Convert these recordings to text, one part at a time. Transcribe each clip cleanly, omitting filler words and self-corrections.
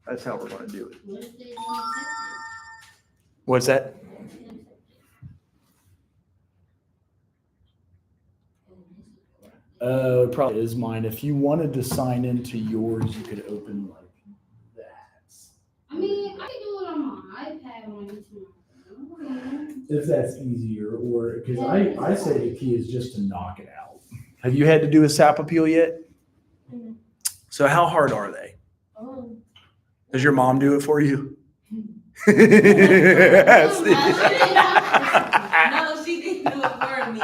That's how we're going to do it. What if they don't accept What's that? it? It probably is mine. If you wanted to sign into yours, you could open like that. I mean, I can do it on my iPad on YouTube. If that's easier, or because I say the key is just to knock it out. Have you had to do a SAP appeal yet? Mhm. So how hard are they? Oh. Does your mom do it for you? No, she didn't do it for me.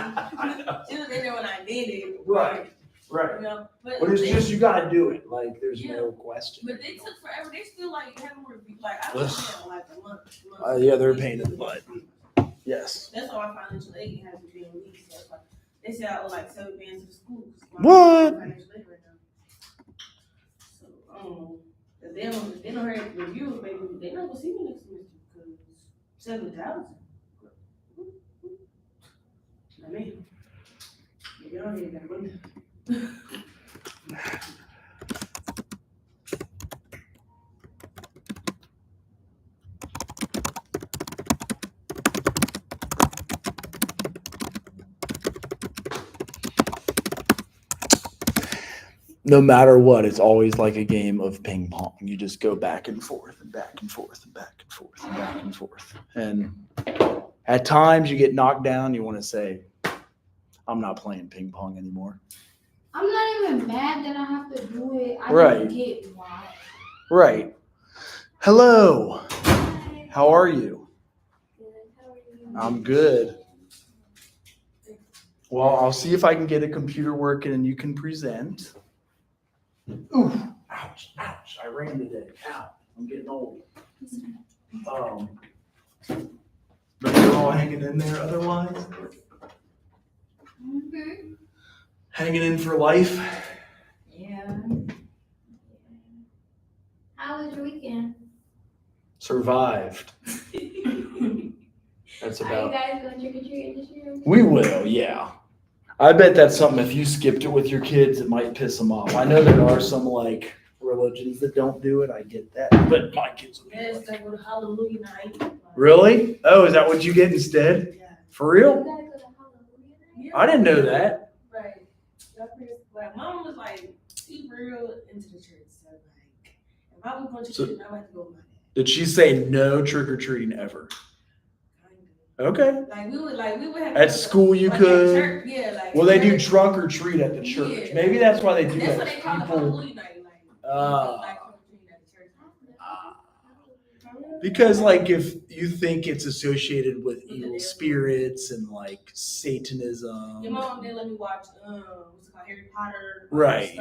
She was in there when I did it. Right, right. You know, but it's they, just you gotta do it. Like there's Yeah. no question. But they took forever. They still like haven't reviewed. Like I was there like a month. Yeah, they're a pain in the butt. Yes. That's why our financial aid hasn't been released. That's why they say I owe like 7 bands to the schools. What? Financial aid right now. So I don't know. If they don't have reviews, maybe they're not gonna see me next semester because 7,000. I mean, you don't need that money. No matter what, it's always like a game of ping pong. You just go back and forth and back and forth and back and forth and back and forth. And at times you get knocked down. You want to say, I'm not playing ping pong anymore. I'm not even mad that I have to do it. I Right. don't get why. Right. Hello. How are you? I'm good. Well, I'll see if I can get a computer working and you can present. Ooh, ouch, ouch. I ran today. Ow, I'm getting old. But you're all hanging in there otherwise? Mm-hmm. Hanging in for life? Yeah. How was your weekend? Survived. That's Are you about. guys going trick-or-treating this year? We will, yeah. I bet that's something, if you skipped it with your kids, it might piss them off. I know there are some like religions that don't do it. I get that. But my kids will be Yes, like, they go to Hallelujah night. really? Oh, is that what you get instead? Yeah. For You real? gotta go to Hallelujah night? Yeah. I didn't know that. Right. Like mom was like, she real into the church. So like, if I was going to church, I would have to go with my dad. Did she say no trick-or-treating ever? Okay. Like we would have At school you like, could. at church, yeah, like Well, they do church. trunk or treat at the church. Yeah. Maybe that's why they do That's that. what they call it, People, Hallelujah night. Like, like trick-or-treating at the church. because like if you think it's associated with evil spirits and like Satanism. Your mom didn't let me watch what's it called, Harry Potter. Right.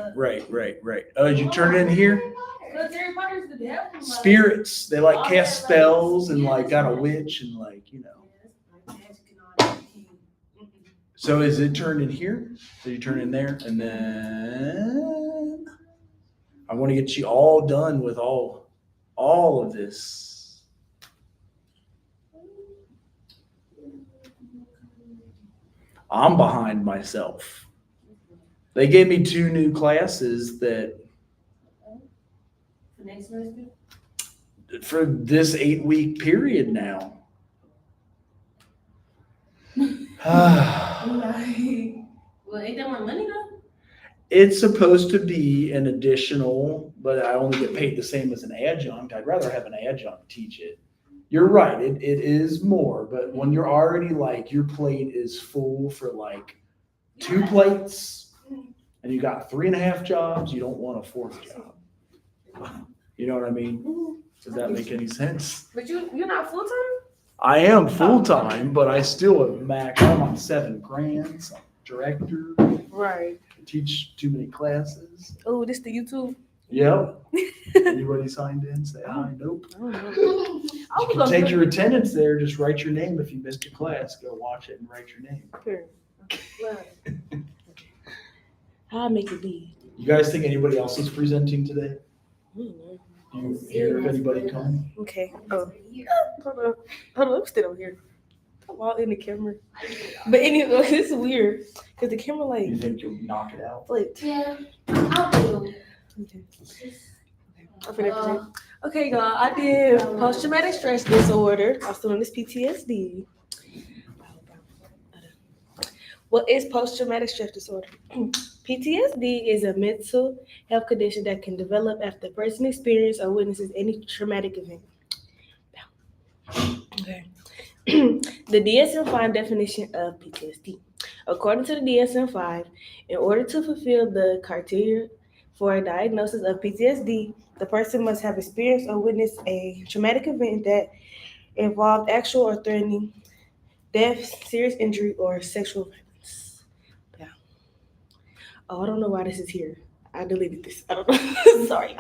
Oh, did you turn it in here? Because Harry Potter's the devil. Like, Spirits. They like all cast that, like, spells and yeah, like got a that's witch and like, you know. like magic and all that. So is it turned in here? So you turn in there and then I want to get you all done with all of this. I'm behind myself. They gave me 2 new classes that For next semester? for this 8-week period now. Well, ain't that more money though? It's supposed to be an additional, but I only get paid the same as an adjunct. I'd rather have an adjunct teach it. You're right, it is more, but when you're already like, your plate is full for like 2 plates and you got 3.5 jobs, you don't want a 4th job. You know what I mean? Does that make any sense? But you're not full time? I am full-time, but I still am max. I'm on 7 grants. I'm director. Right. I teach too many classes. Oh, this the YouTube? Yep. Anybody signed in? Say hi. Nope. I don't know. You can take your attendance there. Just write your name if you missed a class. Go watch it and write your name. Here. I'll make it be. You guys think anybody else is presenting today? I don't know. Do you hear if anybody coming? Okay. Oh, hold on. I'm still over here. I'm all in the camera. But anyway, this is weird because the camera You like think you'll knock it out? flipped. Yeah, I'll do it. Okay. I'm finna present. Okay, y'all, I did post-traumatic stress disorder, also known as PTSD. What is post-traumatic stress disorder? PTSD is a mental health condition that can develop after a person experiences or witnesses any traumatic event. Okay. The DSM-5 definition of PTSD. According to the DSM-5, in order to fulfill the criteria for a diagnosis of PTSD, the person must have experienced or witnessed a traumatic event that involved actual or threatening death, serious injury, or sexual violence. Yeah. Oh, I don't know why this is here. I deleted this. I don't know. Sorry.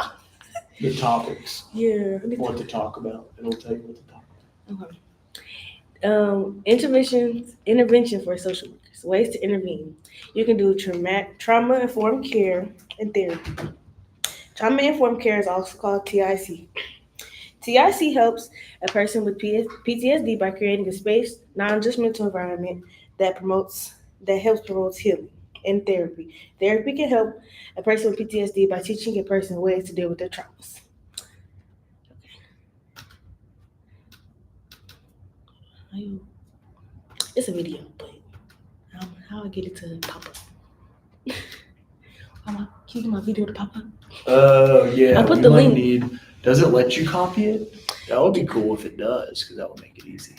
The topics, Yeah. what to talk about. It'll tell you what to talk about. Okay. Intervention for social workers, ways to intervene. You can do trauma-informed care and therapy. Trauma-informed care is also called TIC. TIC helps a person with PTSD by creating a space, non-judgmental environment that helps promote healing and therapy. Therapy can help a person with PTSD by teaching a person ways to deal with their traumas. It's a video, but how I get it to pop up? Can you get my video to pop up? Yeah. I put we the might link. Does it let you copy it? That would be cool if it does, because that would make it easy.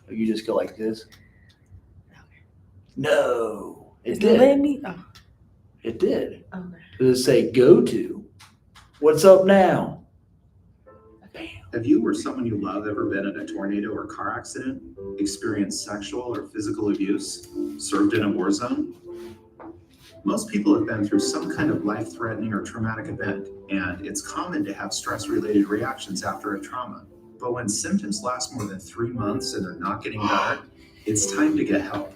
You just go like this. No, it Let did. me. Oh, It did. okay. Does it say go to? What's up now? Bam. Have you or someone you love ever been in a tornado or car accident, experienced sexual or physical abuse, served in a war zone? Most people have been through some kind of life-threatening or traumatic event, and it's common to have stress-related reactions after a trauma. But when symptoms last more than 3 months and they're not getting better, it's time to get help.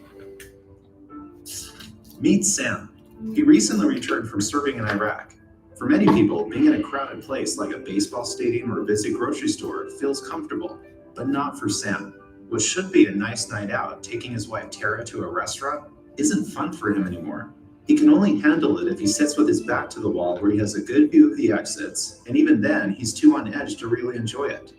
Meet Sam. He recently returned from serving in Iraq. For many people, being in a crowded place like a baseball stadium or a busy grocery store feels comfortable, but not for Sam. What should be a nice night out, taking his wife Tara to a restaurant, isn't fun for him anymore. He can only handle it if he sits with his back to the wall where he has a good view of the exits, and even then, he's too on edge to really enjoy it.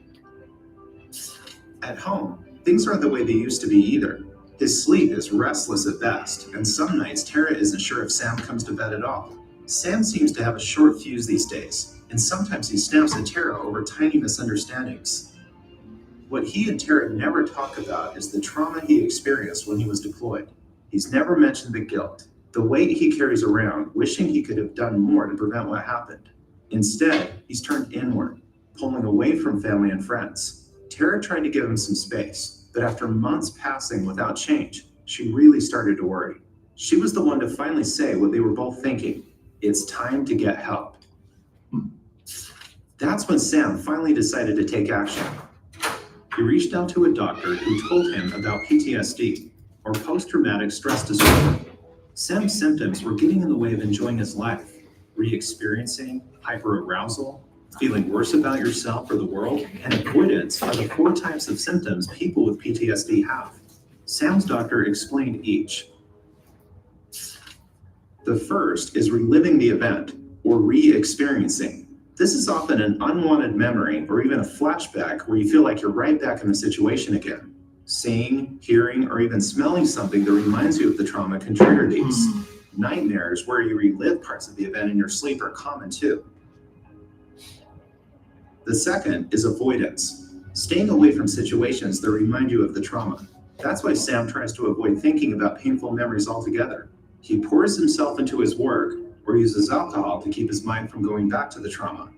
At home, things aren't the way they used to be either. His sleep is restless at best, and some nights Tara isn't sure if Sam comes to bed at all. Sam seems to have a short fuse these days, and sometimes he snaps at Tara over tiny misunderstandings. What he and Tara never talk about is the trauma he experienced when he was deployed. He's never mentioned the guilt, the weight he carries around, wishing he could have done more to prevent what happened. Instead, he's turned inward, pulling away from family and friends. Tara tried to give him some space, but after months passing without change, she really started to worry. She was the one to finally say what they were both thinking: it's time to get help. That's when Sam finally decided to take action. He reached out to a doctor who told him about PTSD, or post-traumatic stress disorder. Sam's symptoms were getting in the way of enjoying his life, re-experiencing hyperarousal, feeling worse about yourself or the world, and avoidance are the 4 types of symptoms people with PTSD have. Sam's doctor explained each. The first is reliving the event, or re-experiencing. This is often an unwanted memory or even a flashback where you feel like you're right back in the situation again. Seeing, hearing, or even smelling something that reminds you of the trauma can trigger these. Nightmares where you relive parts of the event in your sleep are common too. The second is avoidance, staying away from situations that remind you of the trauma. That's why Sam tries to avoid thinking about painful memories altogether. He pours himself into his work or uses alcohol to keep his mind from going back to the trauma.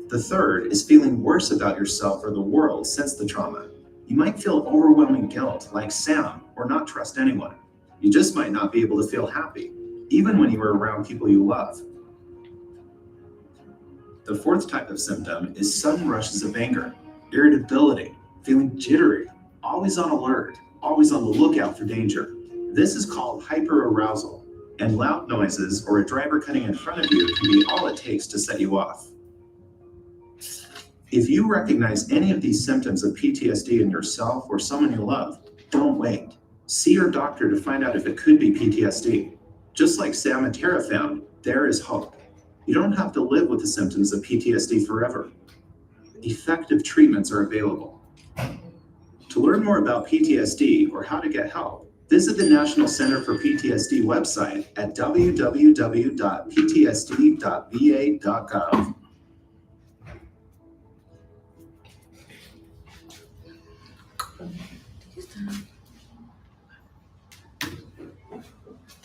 The third is feeling worse about yourself or the world since the trauma. You might feel overwhelming guilt like Sam, or not trust anyone. You just might not be able to feel happy, even when you are around people you love. The fourth type of symptom is sudden rushes of anger, irritability, feeling jittery, always on alert, always on the lookout for danger. This is called hyperarousal, and loud noises or a driver cutting in front of you can be all it takes to set you off. If you recognize any of these symptoms of PTSD in yourself or someone you love, don't wait. See your doctor to find out if it could be PTSD. Just like Sam and Tara found, there is hope. You don't have to live with the symptoms of PTSD forever. Effective treatments are available. To learn more about PTSD or how to get help, visit the National Center for PTSD website at www.ptsd.va.gov.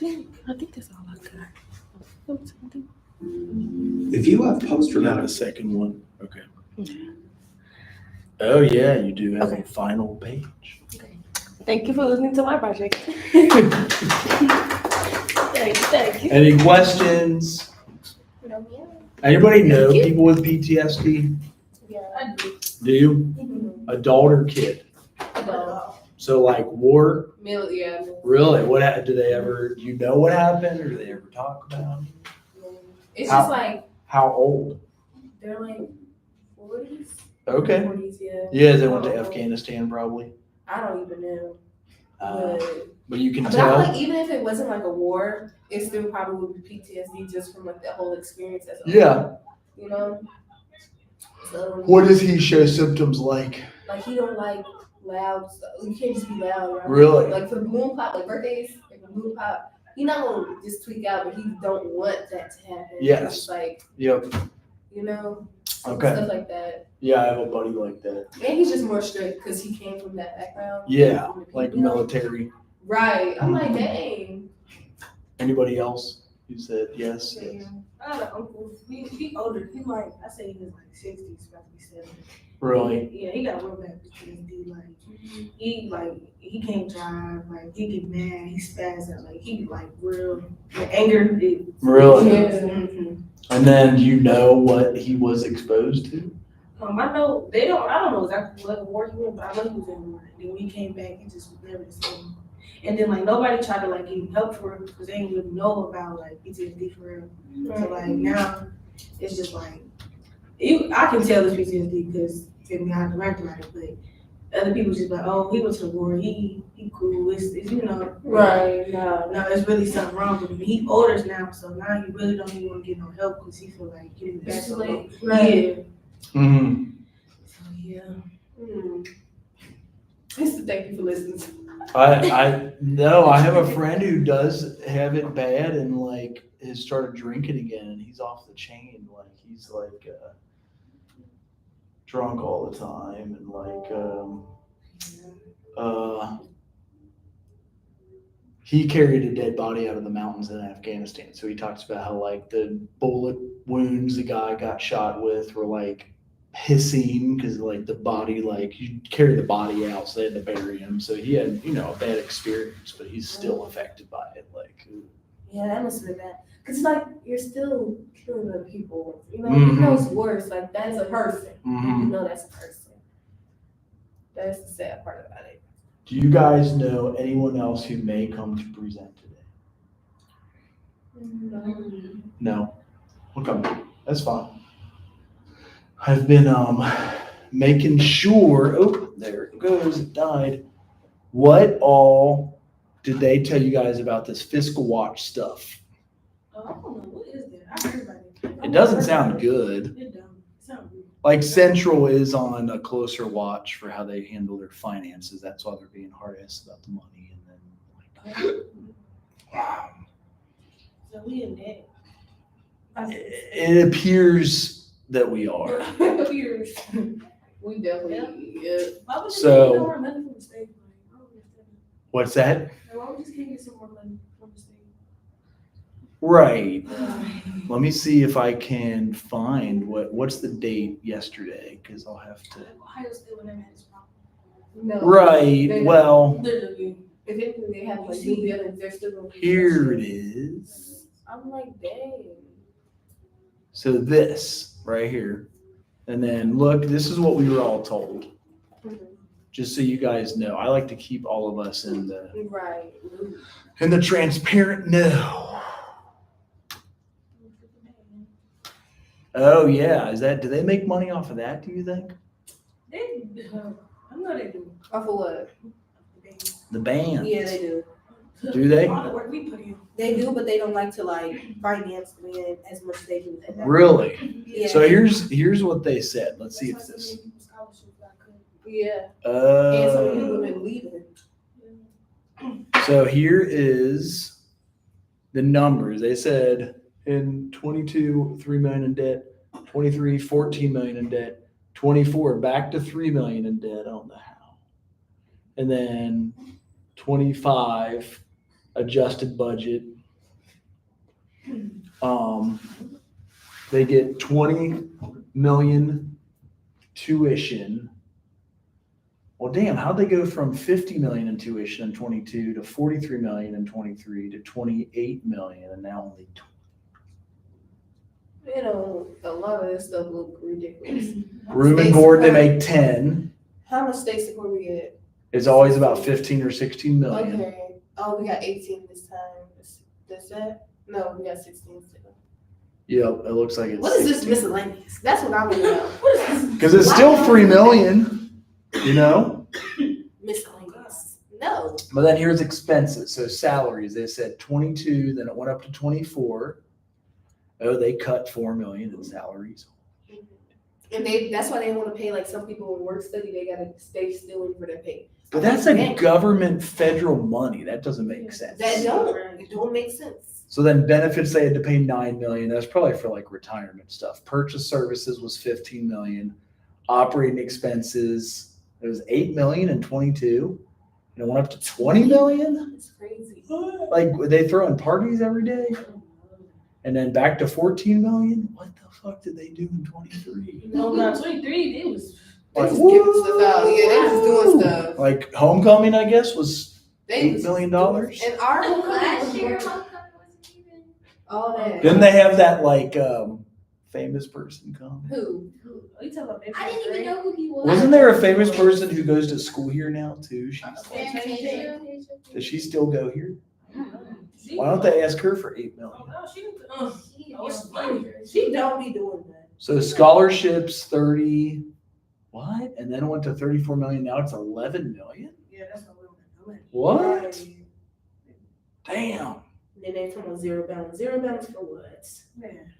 I think that's all I got. If you have Not post-traumatic the second one. Okay. Oh yeah, you do have Okay. a final page. Thank you for listening to my project. Thank you. Any questions? Anybody know people with PTSD? I do. Do you? Adult or kid? So like war? Yeah. Really? What do they ever? Do you know what happened, or do they ever talk about it? It's How- just like How old? they're like 40s. Okay. 40s, yeah. Yeah, they went to Afghanistan probably. I don't even know. Uh, but you can But I feel tell. like even if it wasn't like a war, it still probably would be PTSD just from like the whole experience as a Yeah. whole, you know? So, What does he show symptoms like? like he don't like loud stuff. You can't just be loud, right? Really? Like for the balloon pop, like birthdays, like the balloon pop, he not gonna just tweak out, but he don't want that to happen. Yes. It's like, Yep. you know, Okay. stuff like that. Yeah, I have a buddy like that. And he's just more strict because he came from that background. Yeah, From the like people. military. Right. I'm like, dang. Anybody else who said yes? Yeah. I got an uncle. He older. He like I say he was like 60s, about to be 70. Really? Yeah, he got real bad PTSD. He can't drive. Like he get mad. He spaz out. Like he like real like, anger. Really? Yeah. Mhm. And then do you know what he was exposed to? I know they don't. I don't know exactly what war he went, but I know he was in war. And then when he came back, he just was never the same. And then like nobody tried to like give him help for it because they didn't really know about like PTSD for real. So like now, it's just like I can tell it's PTSD because I have to write about it, but other people just like, oh, he went to the war, he cool, it's you know. Right. No, it's really something wrong with him. He older now, so now he really don't even want to get no help because he feel like getting back It's so like- late. right. Yeah. Mm-hmm. So yeah. Thank you for listening. I have a friend who does have it bad and like has started drinking again, and he's off the chain. Like he's like drunk all the time, and like he carried a dead body out of the mountains in Afghanistan. So he talks about how like the bullet wounds the guy got shot with were like hissing because like the body, like you carry the body out, so they had to bury him. So he had, you know, a bad experience, but he's still affected by it. Like, Yeah, that must have been bad. Because like you're still killing other people. You know, Mhm. you know it's worse. Like that's a person. Mhm. You know that's a person. That's the sad part about it. do you guys know anyone else who may come to present today? No. Okay, that's fine. I've been making sure. Oh, there it goes. It died. What all did they tell you guys about this fiscal watch stuff? Oh, I don't know what is that. I heard about it. It doesn't sound good. It don't. It sounds weird. Like Central is on a closer watch for how they handle their finances. That's why they're being hard-ass about the money. And then like, So we in debt. it appears that we are. We definitely, yeah. Why would So- you get more money from the state? Like, I don't understand. What's that? Like, why would you just can't get some more money from the state? Right. Let me see if I can find what's the date yesterday, because I'll have to. Ohio still would never had this problem. No. Right. They- Well, Literally. If anything, they have like new buildings, they're still gonna be. here it is. I'm like, dang. So this right here, and then look, this is what we were all told. Just so you guys know, I like to keep all of us in the Right. transparent know. Oh yeah, do they make money off of that? Do you think They, I know they do. Off of what? the band? Yeah, they do. Do they? All the work we put in. They do, but they don't like to finance them as much as they do. Really? Yeah. So here's what they said. Let's see if this. Yeah. And some people have been leaving. So here is the numbers. They said in 22, 3 million in debt, 23, 14 million in debt, 24, back to 3 million in debt. I don't know how. And then 25, adjusted budget. They get 20 million tuition. Well, damn, how'd they go from 50 million in tuition in 22 to 43 million in 23 to 28 million and now only 20? You know, a lot of this stuff look ridiculous. Room and board, they make 10. How much state support we get? It's always about 15 or 16 million. Okay. Oh, we got 18 this time. That's that? No, we got 16 still. Yep, it looks like it's What is this 16. miscellaneous? That's what I want to know. What is this? Because it's still 3 million, you know? Miscellaneous. No. But then here's expenses. So salaries, they said 22, then it went up to 24. Oh, they cut 4 million in salaries. And that's why they want to pay, like, some people in work study, they gotta stay still in for their pay. But that's a government federal money. That doesn't make sense. It don't make sense. So then benefits, they had to pay 9 million. That's probably for like retirement stuff. Purchase services was 15 million. Operating expenses, it was 8 million in 22. And it went up to 20 million. It's crazy. Like they throw in parties every day. And then back to 14 million. What the fuck did they do in 23? No, not 23. It was. They Like, just giving stuff out. Yeah, they just doing stuff. Like homecoming, I guess, was They $8 million. And our Last year, homecoming homecoming wasn't even. all that. Didn't they have that like famous person come? Who? Are you talking about baby? I didn't even know who he was. Wasn't there a famous person who goes to school here now too? Fantasia. Does she still go here? She- Why don't they ask her for 8 million? Oh, no, she. She Oh, it's is funny. She don't be doing that. So scholarships 30, what? And then it went to 34 million. Now it's 11 million. Yeah, that's what we're doing. What? Damn. Then they talking about zero balance. Zero balance for what? Man,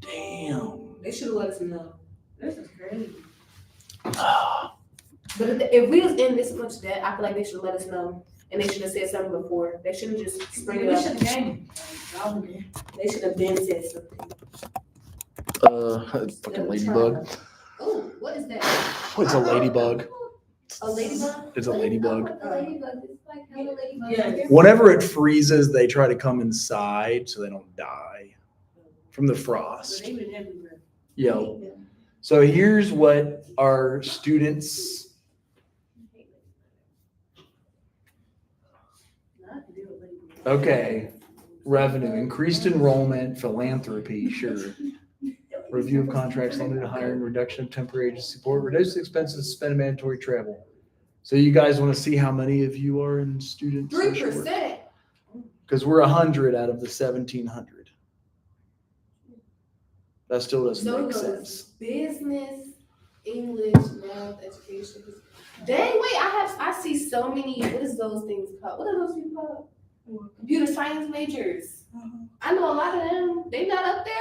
Damn. They should have let us know. this is crazy. But if we was in this much debt, I feel like they should let us know. And they should have said something before. They shouldn't just spring it We up. should have game. They should have been said something. Fucking ladybug. Oh, what is that? What's a ladybug? A ladybug? It's a ladybug. A ladybug. It's like hella ladybugs. Yeah. Whenever it freezes, they try to come inside so they don't die from the frost. They've been everywhere. Yo. So here's what our students. Not to do with ladybugs. Okay, revenue, increased enrollment, philanthropy, sure. Review of contracts, limited hiring, reduction of temporary agency support, reduced expenses, suspend mandatory travel. So you guys want to see how many of you are in student social work? 3%. Because we're 100 out of the 1,700. That still doesn't So make it goes sense. business, English, math, education. Dang, wait, I see so many, what is those things called? What are those things called? Computer science majors. I know a lot of them. They not up there?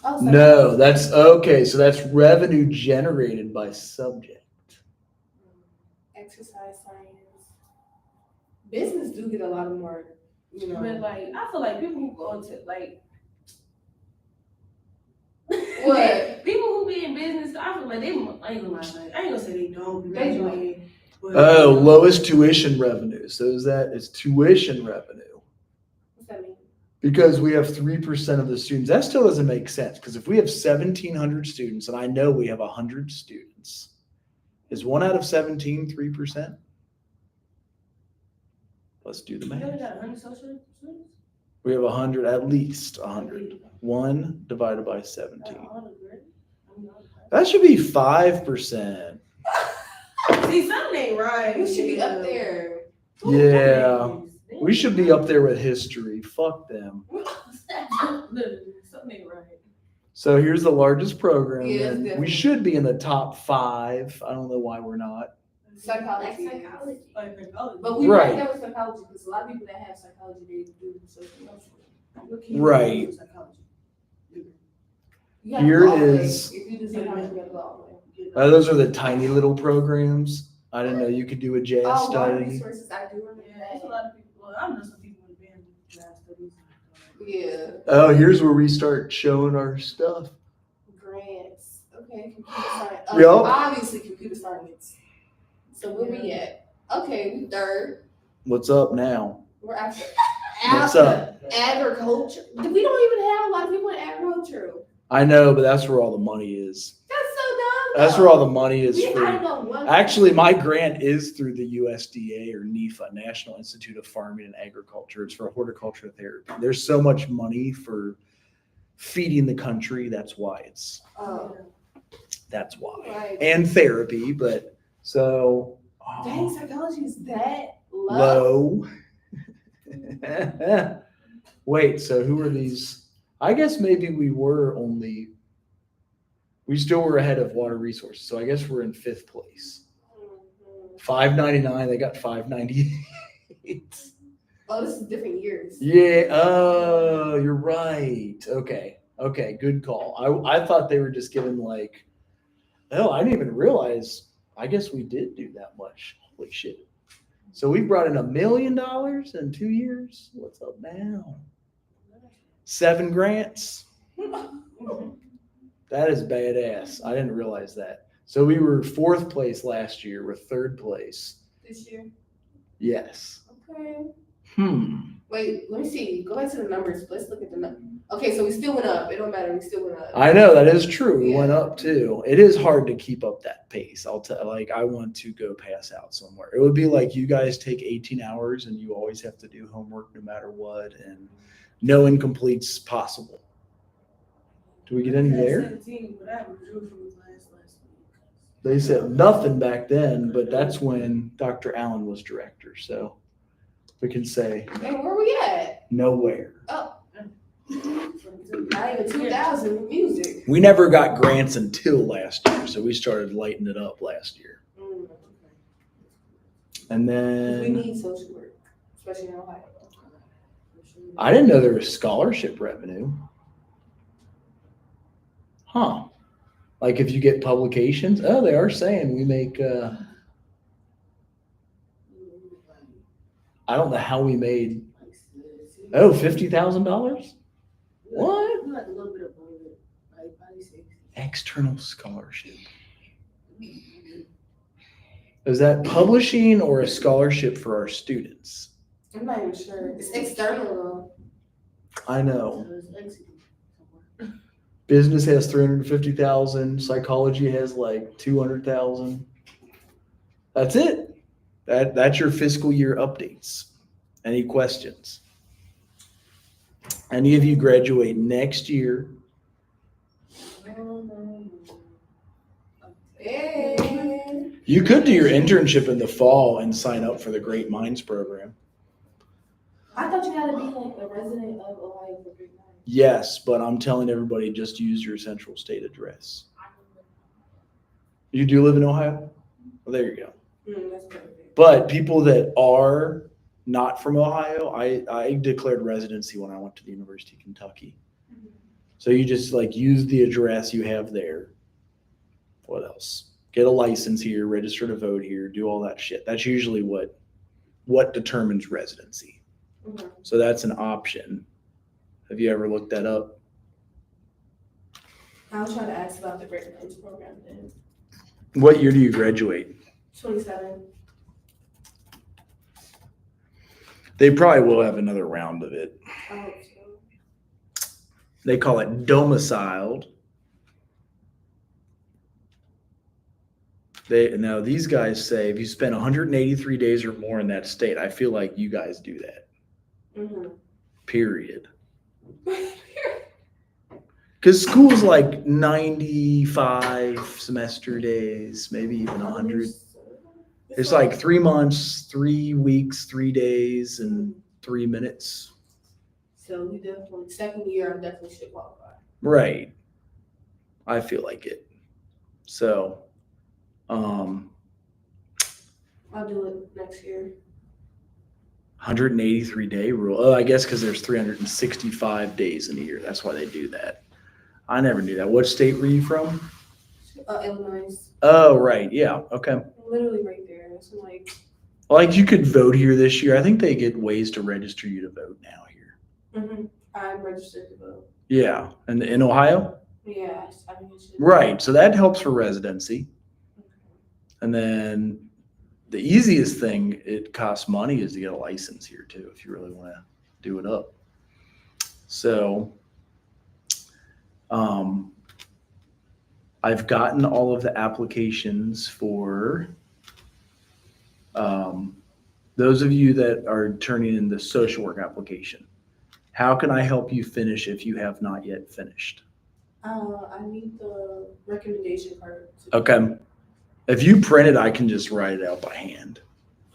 Oh, sorry. No, that's okay. So that's revenue generated by subject. Exercise science. Business do get a lot of more, you know. But like, I feel like people who go into like. What? People who be in business, I feel like they. I ain't gonna lie, like, I ain't gonna say they don't graduate. But Oh, lowest tuition revenue. So is that it's tuition revenue? What's that mean? Because we have 3% of the students. That still doesn't make sense. Because if we have 1,700 students, and I know we have 100 students, is 1 out of 17 3%? Let's do the You only math. got 100 social students? We have 100, at least 100. 1 divided by 17. That should be 5%. See, something ain't right. You should be up there. Yeah. We should be up there with history. Fuck them. Literally, something ain't right. So here's the largest program. Yeah, it's and we definitely- should be in the top 5. I don't know why we're not. Psychology. Like psychology. But we Right. right there with psychology because a lot of people that have psychology, they do social emotional. Right. You have to Here go all the way. is- If you do psychology, you have to go all the way. Those are the tiny little programs. I didn't know you could do a jazz Oh, water study. resources, I do remember Yeah, there's a that. lot of people. Well, I know some people in band do jazz studies. Yeah, Oh, here's where we start showing our stuff. grants. Okay, computer science. Yup. Obviously, computer science. So where we at? Okay, we third. What's up now? We're after. What's up? Agriculture. We don't even have a lot of people in agriculture. I know, but that's where all the money is. That's so dumb. That's where all the money is I for. don't know what. Actually, my grant is through the USDA or NIFA, National Institute of Farming and Agriculture. It's for horticulture therapy. There's so much money for feeding the country. That's why it's. Oh, That's why. right. And therapy, but so. Dang, psychology is that low. Low. Wait, so who are these? I guess maybe we still were ahead of water resources. So I guess we're in 5th place. Mhm. 599, they got 598. Oh, this is different years. Yeah, oh, you're right. Okay. Okay, good call. I thought they were just giving like, oh, I didn't even realize. I guess we did do that much. Holy shit. So we brought in $1 million in 2 years. What's up now? 7 grants. That is badass. I didn't realize that. So we were 4th place last year. We're 3rd place. This year. Yes. Okay. Wait, let me see. Go back to the numbers. Let's look at the numbers. Okay, so we still went up. It don't matter. We still went up. I know that is true. We Yeah. went up too. It is hard to keep up that pace. I'll tell. Like I want to go pass out somewhere. It would be like you guys take 18 hours and you always have to do homework no matter what, and no incompletes possible. Do we get any there? 17, but that was usually last week. They said nothing back then, but that's when Dr. Allen was director. So we can say Hey, where we at? nowhere. Oh. Not even 2,000 with music. We never got grants until last year, so we started lighting it up last year. And We then need social work, especially in Ohio. I didn't know there was scholarship revenue. Huh. Like if you get publications, oh, they are saying we make, I don't know how we made, oh, $50,000? What? Like a little bit of both, like probably 60. External scholarship. Is that publishing or a scholarship for our students? I'm not even sure. It's external though. I know. So it's exiting somewhere. Business has 350,000. Psychology has like 200,000. That's it. That's your fiscal year updates. Any questions? Any of you graduate next year? Hey. You could do your internship in the fall and sign up for the Great Minds program. I thought you had to be like a resident of Ohio for 3 months. Yes, but I'm telling everybody just use your central state address. You do live in Ohio? Well, there you go. That's perfect. But people that are not from Ohio, I declared residency when I went to the University of Kentucky. So you just like use the address you have there. What else? Get a license here, register to vote here, do all that shit. That's usually what determines residency. Mhm. So that's an option. Have you ever looked that up? I'll try to ask about the Great Minds program then. What year do you graduate? 27. They probably will have another round of it. I hope so. They call it domiciled. Now these guys say if you spend 183 days or more in that state, I feel like you guys do that. Mm-hmm. Period. Because school's like 95 semester days, maybe even 100. It's like 3 months, 3 weeks, 3 days, and 3 minutes. So we definitely, second year, I definitely should qualify. Right. I feel like it. So, I'll do it next year. 183-day rule. Oh, I guess because there's 365 days in a year. That's why they do that. I never knew that. What state were you from? Illinois. Oh, right. Yeah. Okay. Literally right there. So like, Like you could vote here this year. I think they get ways to register you to vote now here. I'm registered to vote. Yeah. And in Ohio? Yes, I mean, it should. Right. So that helps for residency. And then the easiest thing it costs money is to get a license here too, if you really want to do it up. So I've gotten all of the applications for those of you that are turning in the social work application. How can I help you finish if you have not yet finished? I need the recommendation card. Okay. If you print it, I can just write it out by hand.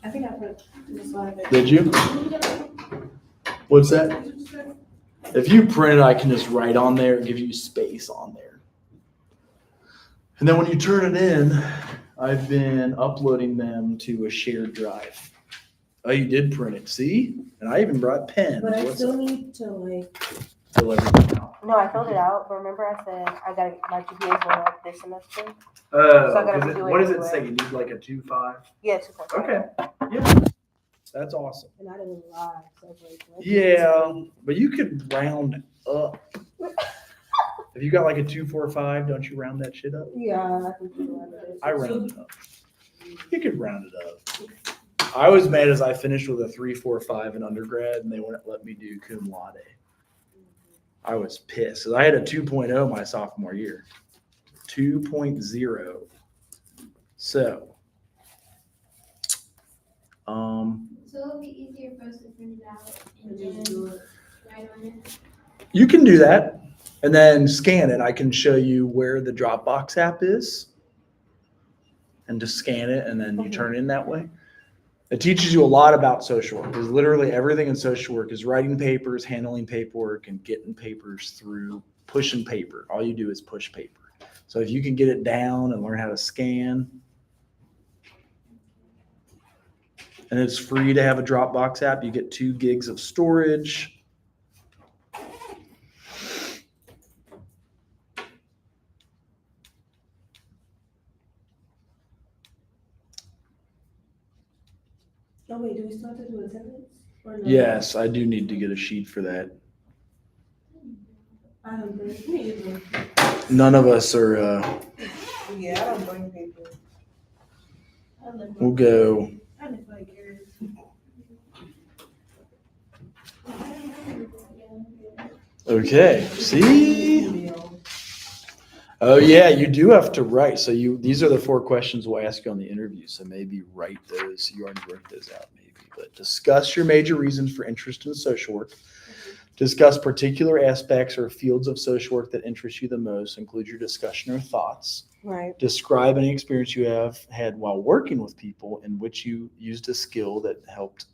I think I put this slide there. Did you? What's that? If you print it, I can just write on there and give you space on there. And then when you turn it in, I've been uploading them to a shared drive. Oh, you did print it, see? And I even brought pens. But I What's still up? need to like. Fill everything out. No, I filled it out. But remember, I said I got my GPA going up this semester. Oh, So I gotta 'cause redo it what does it anyway. say? You need like a 2.5? Yeah, 2.5. Okay. Yeah. That's awesome. And I didn't lie. So I was like, what? Yeah, but you could round up. If you got like a 2.45, don't you round that shit up? Yeah, I think you lied. I round it up. You could round it up. I was mad as I finished with a 3.45 in undergrad and they wouldn't let me do cum laude. I was pissed. 'Cause I had a 2.0 my sophomore year. 2.0. So, So it'll be easier for us to print it out and then write on it. you can do that and then scan it. I can show you where the Dropbox app is and just scan it and then you turn it in that way. It teaches you a lot about social work because literally everything in social work is writing papers, handling paperwork, and getting papers through pushing paper. All you do is push paper. So if you can get it down and learn how to scan, and it's free to have a Dropbox app, you get 2 gigs of storage. Oh wait, do we still have to do attendance? Or no? Yes, I do need to get a sheet for that. I don't bring. Me either. None of us are, Yeah, I don't bring paper. we'll go. I didn't like care. Okay, see? Oh yeah, you do have to write. So these are the 4 questions we'll ask you on the interview. So maybe write those. You already wrote those out maybe. But discuss your major reasons for interest in social work. Discuss particular aspects or fields of social work that interest you the most. Include your discussion or thoughts. Right. Describe any experience you have had while working with people in which you used a skill that helped,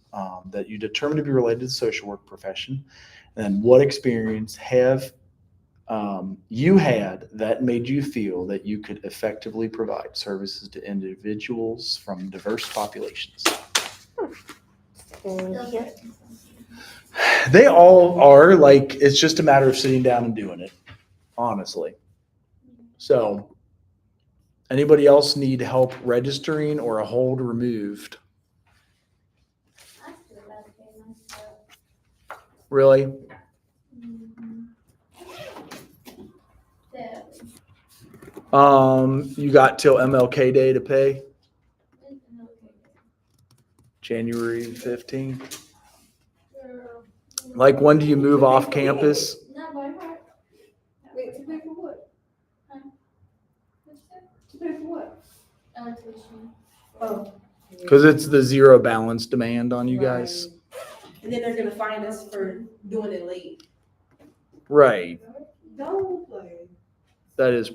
that you determined to be related to the social work profession. And what experience have you had that made you feel that you could effectively provide services to individuals from diverse populations? They all are like, it's just a matter of sitting down and doing it, honestly. So anybody else need help registering or a hold removed? I feel okay myself. Really? So, You got till MLK Day to pay, it's okay. January 15th. Like when do you move off campus? Not by heart. Wait, to pay for what? What's that? To pay for what? Tuition. Oh. Because it's the zero balance demand on you guys. And then they're gonna fine us for doing it late. Right. Don't play. That is